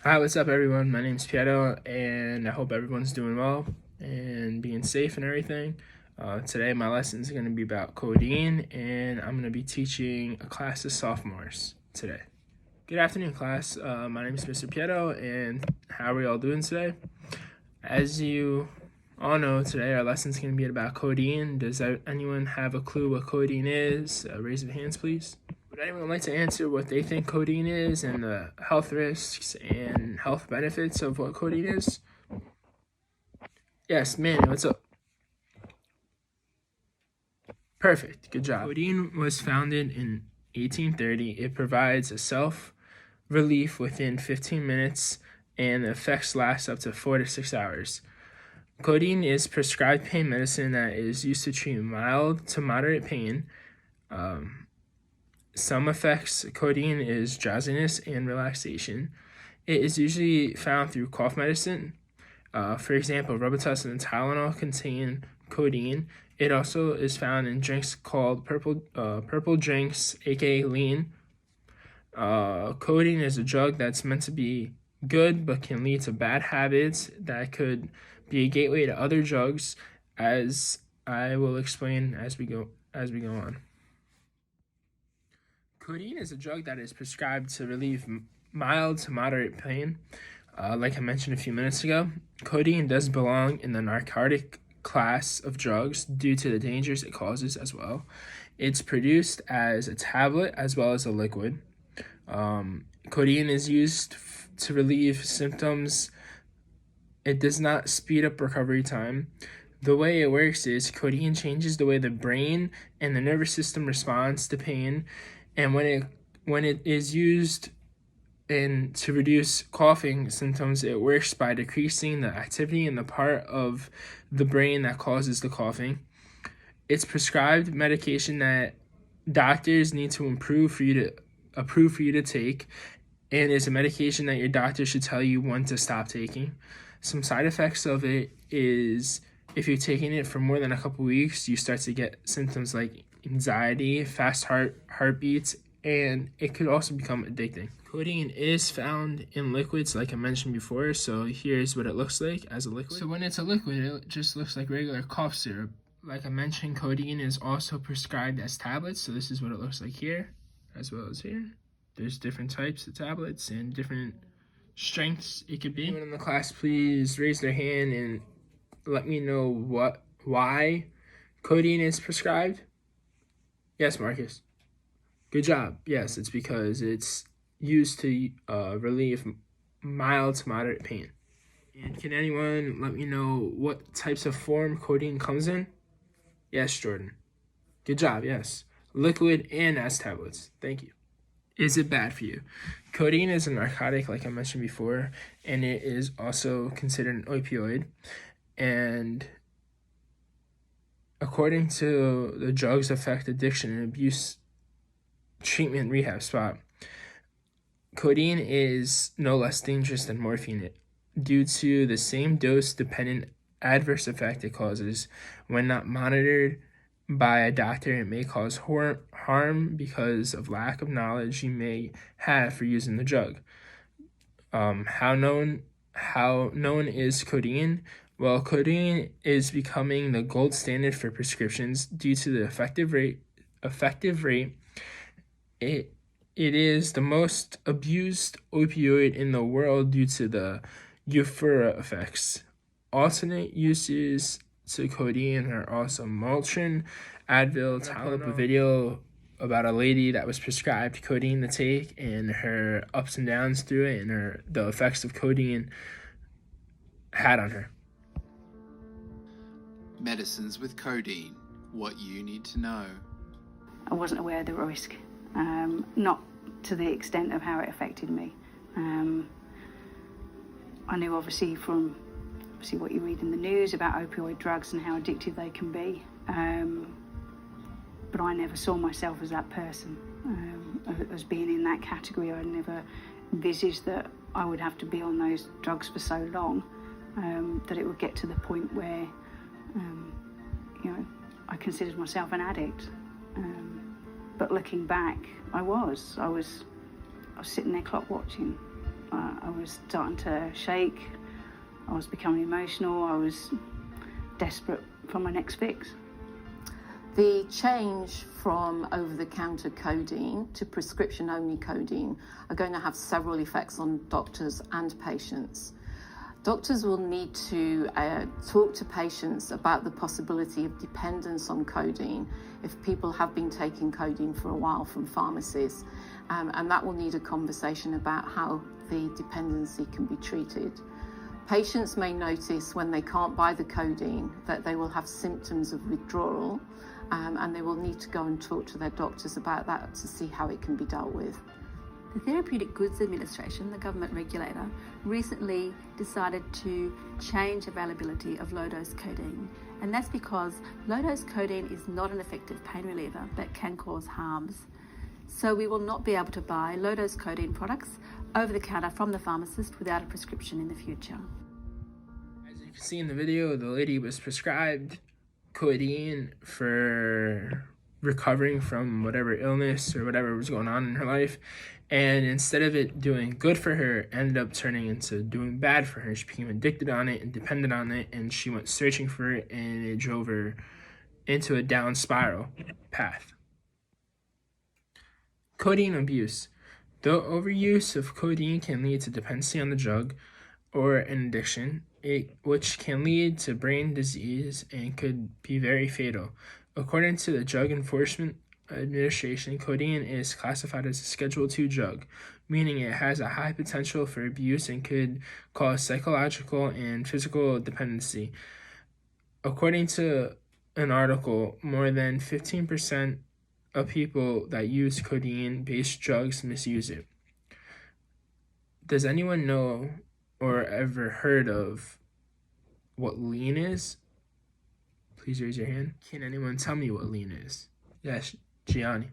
Hi, what's up, everyone? My name's Pietro, and I hope everyone's doing well and being safe and everything. Today, my lesson is going to be about Codiene, and I'm going to be teaching a class of sophomores today. Good afternoon, class. My name is Mr. Pietro, and how are we all doing today? As you all know, today our lesson is going to be about Codiene. Does anyone have a clue what Codiene is? Raise your hands, please. Would anyone like to answer what they think Codiene is and the health risks and health benefits of what Codiene is? Yes, Manny, what's up? Perfect, good job. Codiene was founded in 1830. It provides a self-relief within 15 minutes, and the effects last up to 4 to 6 hours. Codiene is prescribed pain medicine that is used to treat mild to moderate pain. Some effects, Codiene is drowsiness and relaxation. It is usually found through cough medicine. For example, Robitussin and Tylenol contain Codiene. It also is found in drinks called purple drinks, aka lean. Codiene is a drug that's meant to be good but can lead to bad habits that could be a gateway to other drugs, as I will explain as we go on. Codiene is a drug that is prescribed to relieve mild to moderate pain. Like I mentioned a few minutes ago, Codiene does belong in the narcotic class of drugs due to the dangers it causes as well. It's produced as a tablet as well as a liquid. Codiene is used to relieve symptoms. It does not speed up recovery time. The way it works is Codiene changes the way the brain and the nervous system responds to pain, and when it is used to reduce coughing symptoms, it works by decreasing the activity in the part of the brain that causes the coughing. It's prescribed medication that doctors need to approve for you to take, and is a medication that your doctor should tell you when to stop taking. Some side effects of it is if you're taking it for more than a couple weeks, you start to get symptoms like anxiety, fast heartbeats, and it could also become addicting. Codiene is found in liquids, like I mentioned before, so here's what it looks like as a liquid. So when it's a liquid, it just looks like regular cough syrup. Like I mentioned, Codiene is also prescribed as tablets, so this is what it looks like here, as well as here. There's different types of tablets and different strengths it could be. Anyone in the class, please raise their hand and let me know why Codiene is prescribed. Yes, Marcus. Good job. Yes, it's because it's used to relieve mild to moderate pain. And can anyone let me know what types of form Codiene comes in? Yes, Jordan. Good job, yes. Liquid and as tablets. Thank you. Is it bad for you? Codiene is a narcotic, like I mentioned before, and it is also considered an opioid. And according to the Drugs Affect Addiction and Abuse Treatment Rehab Spot, Codiene is no less dangerous than morphine due to the same dose-dependent adverse effect it causes. When not monitored by a doctor, it may cause harm because of lack of knowledge you may have for using the drug. How known is Codiene? Well, Codiene is becoming the gold standard for prescriptions due to the effective rate. It is the most abused opioid in the world due to the euphoria effects. Alternate uses to Codiene are also Motrin, Advil, Tylenol. I pulled up a video about a lady that was prescribed Codiene to take and her ups and downs through it and the effects of Codiene had on her. Medicines with Codiene, what you need to know. I wasn't aware of the risk, not to the extent of how it affected me. I knew obviously from what you read in the news about opioid drugs and how addictive they can be, but I never saw myself as that person, as being in that category. I never envisaged that I would have to be on those drugs for so long, that it would get to the point where I considered myself an addict. But looking back, I was sitting there clock watching. I was starting to shake. I was becoming emotional. I was desperate for my next fix. The change from over-the-counter codeine to prescription-only codeine are going to have several effects on doctors and patients. Doctors will need to talk to patients about the possibility of dependence on codeine if people have been taking codeine for a while from pharmacies, and that will need a conversation about how the dependency can be treated. Patients may notice when they can't buy the codeine that they will have symptoms of withdrawal, and they will need to go and talk to their doctors about that to see how it can be dealt with. The Therapeutic Goods Administration, the government regulator, recently decided to change availability of low-dose codeine, and that's because low-dose codeine is not an effective pain reliever but can cause harms. So we will not be able to buy low-dose codeine products over the counter from the pharmacist without a prescription in the future. As you can see in the video, the lady was prescribed codeine for recovering from whatever illness or whatever was going on in her life, and instead of it doing good for her, ended up turning into doing bad for her. She became addicted on it and dependent on it, and she went searching for it, and it drove her into a down spiral path. Codeine abuse. Though overuse of codeine can lead to dependency on the drug or an addiction, which can lead to brain disease and could be very fatal. According to the Drug Enforcement Administration, codeine is classified as a Schedule II drug, meaning it has a high potential for abuse and could cause psychological and physical dependency. According to an article, more than 15% of people that use codeine-based drugs misuse it. Does anyone know or ever heard of what lean is? Please raise your hand. Can anyone tell me what lean is? Yes, Gianni.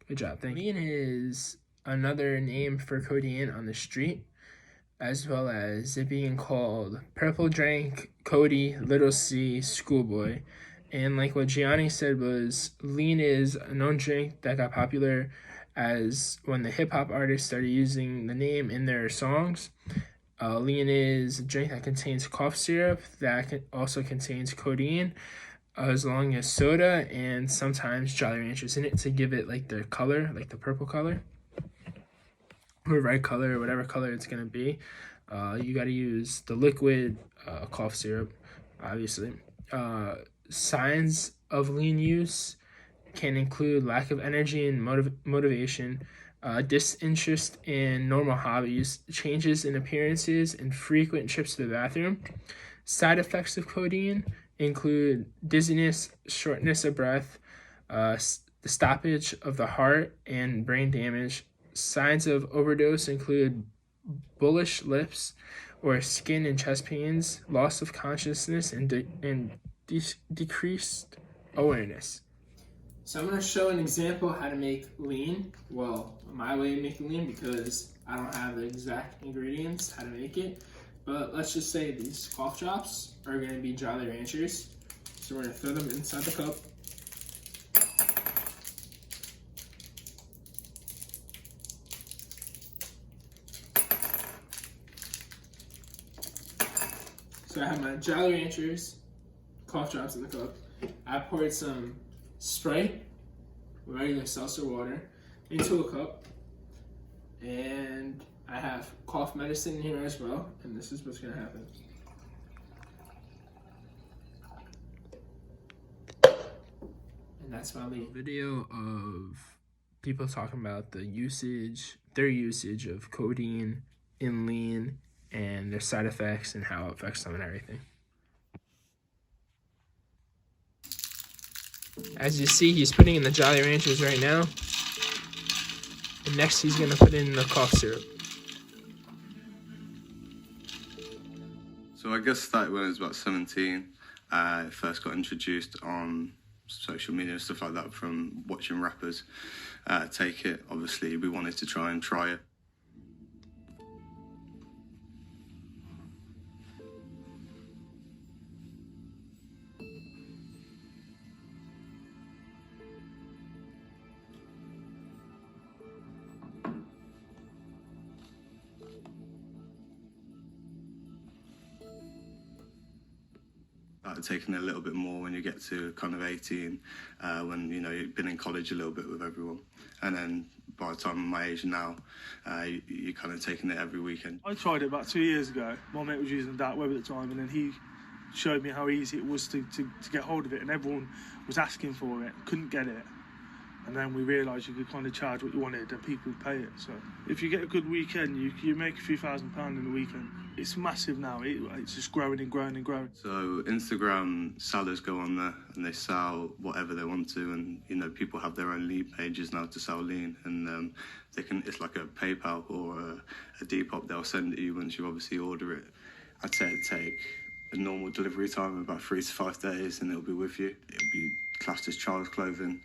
Good job, thank you. Lean is another name for codeine on the street, as well as it being called Purple Drank, Cody, Little C, Schoolboy. And like what Gianni said was, lean is a known drink that got popular as when the hip-hop artists started using the name in their songs. Lean is a drink that contains cough syrup that also contains codeine, as long as soda and sometimes Jolly Ranchers in it to give it like the color, like the purple color or red color or whatever color it's going to be. You got to use the liquid cough syrup, obviously. Signs of lean use can include lack of energy and motivation, disinterest in normal hobbies, changes in appearances, and frequent trips to the bathroom. Side effects of codeine include dizziness, shortness of breath, the stoppage of the heart, and brain damage. Signs of overdose include bullish lips or skin and chest pains, loss of consciousness, and decreased awareness. So I'm going to show an example how to make lean. Well, my way of making lean, because I don't have the exact ingredients how to make it. But let's just say these cough drops are going to be Jolly Ranchers. So we're going to throw them inside the cup. So I have my Jolly Ranchers cough drops in the cup. I poured some Sprite, regular seltzer water, into a cup, and I have cough medicine in here as well, and this is what's gonna happen. And that's my lead. Video of people talking about their usage of codeine in lean and their side effects and how it affects them and everything. As you see, he's putting in the Jolly Ranchers right now. And next he's gonna put in the cough syrup. So I guess started when I was about 17. I first got introduced on social media and stuff like that from watching rappers take it. Obviously, we wanted to try it. Start taking it a little bit more when you get to kind of 18, when you've been in college a little bit with everyone, and then by the time I'm my age now, you're kind of taking it every weekend. I tried it about 2 years ago. My mate was using dark web at the time, and then he showed me how easy it was to get hold of it, and everyone was asking for it, couldn't get it. And then we realised you could kind of charge what you wanted and people would pay it. So if you get a good weekend, you make a few £1,000s in a weekend. It's massive now. It's just growing and growing and growing. So Instagram sellers go on there and they sell whatever they want to, and people have their own lean pages now to sell lean, and they can. It's like a PayPal or a Depop. They'll send it to you once you obviously order it. I'd say it'd take a normal delivery time of about 3 to 5 days, and it'll be with you. It'll be classed as child's clothing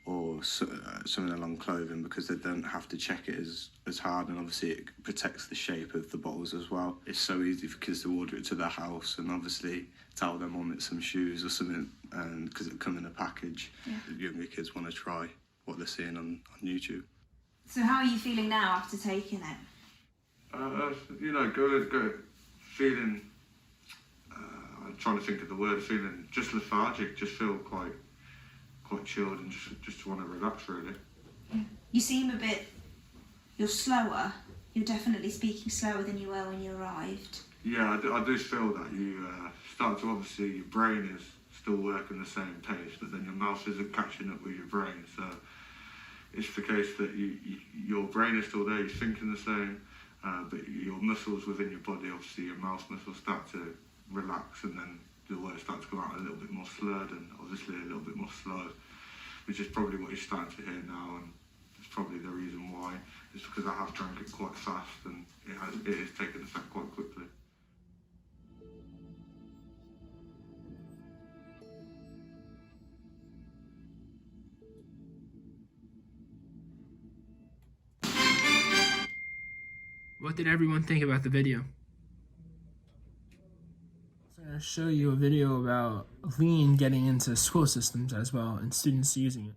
or something along clothing, because they don't have to check it as hard, and obviously it protects the shape of the bottles as well. It's so easy for kids to order it to their house and obviously tell them on it some shoes or something, and because it come in a package. Yeah. The younger kids want to try what they're seeing on YouTube. So how are you feeling now after taking it? Go feeling, I'm trying to think of the word, feeling just lethargic, just feel quite chilled and just want to relax, really. Yeah. You seem you're slower. You're definitely speaking slower than you were when you arrived. Yeah, I do feel that. You start to, obviously, your brain is still working the same pace, but then your mouth isn't catching up with your brain. So it's the case that your brain is still there, you're thinking the same, but your muscles within your body, obviously your mouth muscles start to relax, and then the words start to come out a little bit more slurred and obviously a little bit more slow, which is probably what you're starting to hear now, and it's probably the reason why. It's because I have drank it quite fast, and it is taking effect quite quickly. What did everyone think about the video? I'm going to show you a video about lean getting into school systems as well and students using it.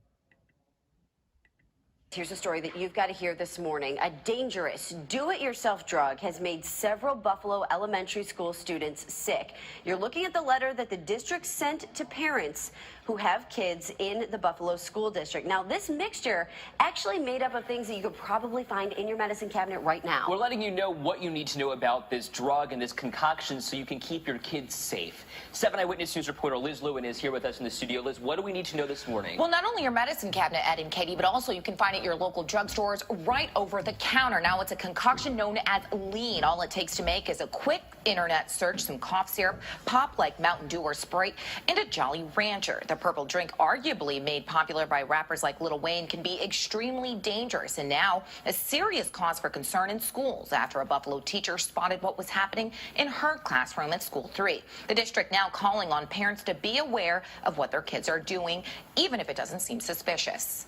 Here's a story that you've got to hear this morning. A dangerous do-it-yourself drug has made several Buffalo elementary school students sick. You're looking at the letter that the district sent to parents who have kids in the Buffalo School District. Now, this mixture actually made up of things that you could probably find in your medicine cabinet right now. We're letting you know what you need to know about this drug and this concoction so you can keep your kids safe. 7 Eyewitness News reporter Liz Lewin is here with us in the studio. Liz, what do we need to know this morning? Well, not only your medicine cabinet, Ed and Katie, but also you can find it at your local drugstores right over the counter. Now, it's a concoction known as lean. All it takes to make is a quick internet search, some cough syrup, pop like Mountain Dew or Sprite, and a Jolly Rancher. The purple drink, arguably made popular by rappers like Lil Wayne, can be extremely dangerous, and now a serious cause for concern in schools after a Buffalo teacher spotted what was happening in her classroom at School 3. The district now calling on parents to be aware of what their kids are doing, even if it doesn't seem suspicious.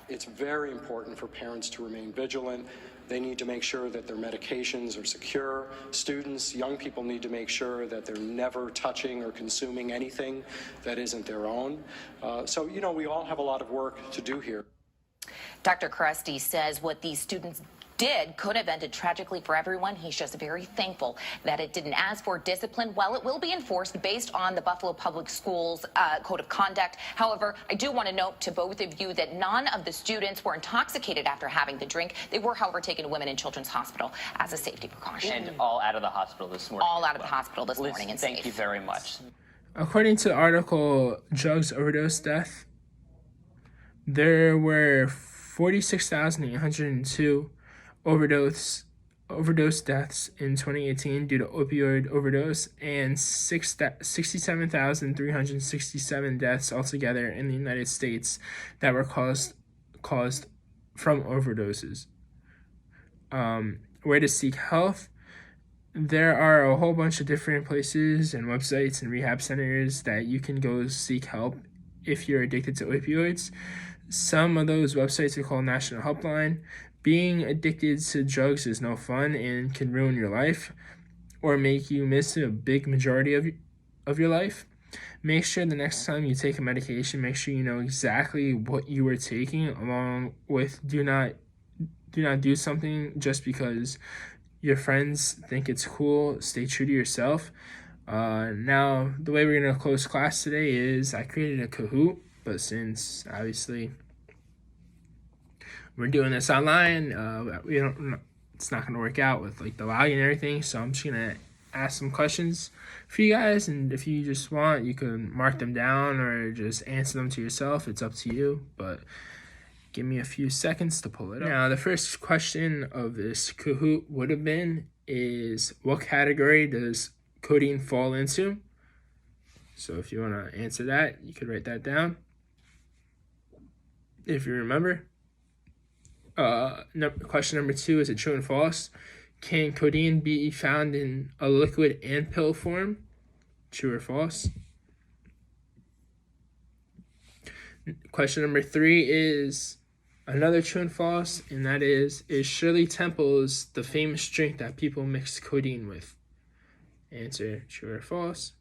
It's very important for parents to remain vigilant. They need to make sure that their medications are secure. Students, young people need to make sure that they're never touching or consuming anything that isn't their own. So, we all have a lot of work to do here. Dr. Krusty says what these students did could have ended tragically for everyone. He's just very thankful that it didn't. As for discipline, well, it will be enforced based on the Buffalo Public Schools Code of Conduct. However, I do want to note to both of you that none of the students were intoxicated after having the drink. They were, however, taken to Women and Children's Hospital as a safety precaution. And all out of the hospital this morning. All out of the hospital this Liz, morning and thank safe. you very much. According to the article Drugs Overdose Death, there were 46,802 overdose deaths in 2018 due to opioid overdose, and 67,367 deaths altogether in the United States that were caused from overdoses. Where to seek help? There are a whole bunch of different places and websites and rehab centers that you can go seek help if you're addicted to opioids. Some of those websites are called National Helpline. Being addicted to drugs is no fun and can ruin your life or make you miss a big majority of your life. Make sure the next time you take a medication, make sure you know exactly what you are taking, along with do not do something just because your friends think it's cool. Stay true to yourself. Now, the way we're going to close class today is I created a Kahoot, but since obviously we're doing this online, it's not going to work out with like the login and everything, so I'm just going to ask some questions for you guys, and if you just want, you can mark them down or just answer them to yourself. It's up to you, but give me a few seconds to pull it up. Now, the first question of this Kahoot would have been is, what category does Codiene fall into? So if you want to answer that, you could write that down if you remember. Question number 2 is a true and false. Can Codiene be found in a liquid and pill form? True or false? Question number 3 is another true and false, and that is Shirley Temple's the famous drink that people mix codeine with? Answer true or false.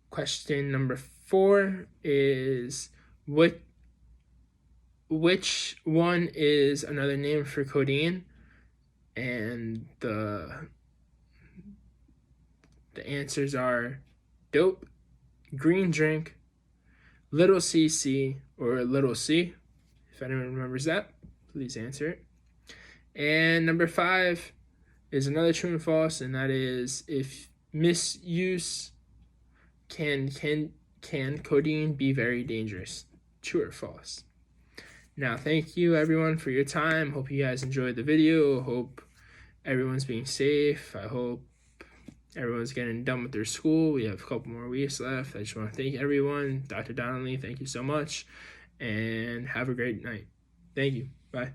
Question number 4 is which one is another name for codeine? And the answers are dope, green drink, little cc, or little c. If anyone remembers that, please answer it. And number 5 is another true and false, and that is, if misuse, can codeine be very dangerous? True or false? Now, thank you everyone for your time. Hope you guys enjoyed the video. Hope everyone's being safe. I hope everyone's getting done with their school. We have a couple more weeks left. I just want to thank everyone. Dr. Donnelly, thank you so much. And have a great night. Thank you. Bye.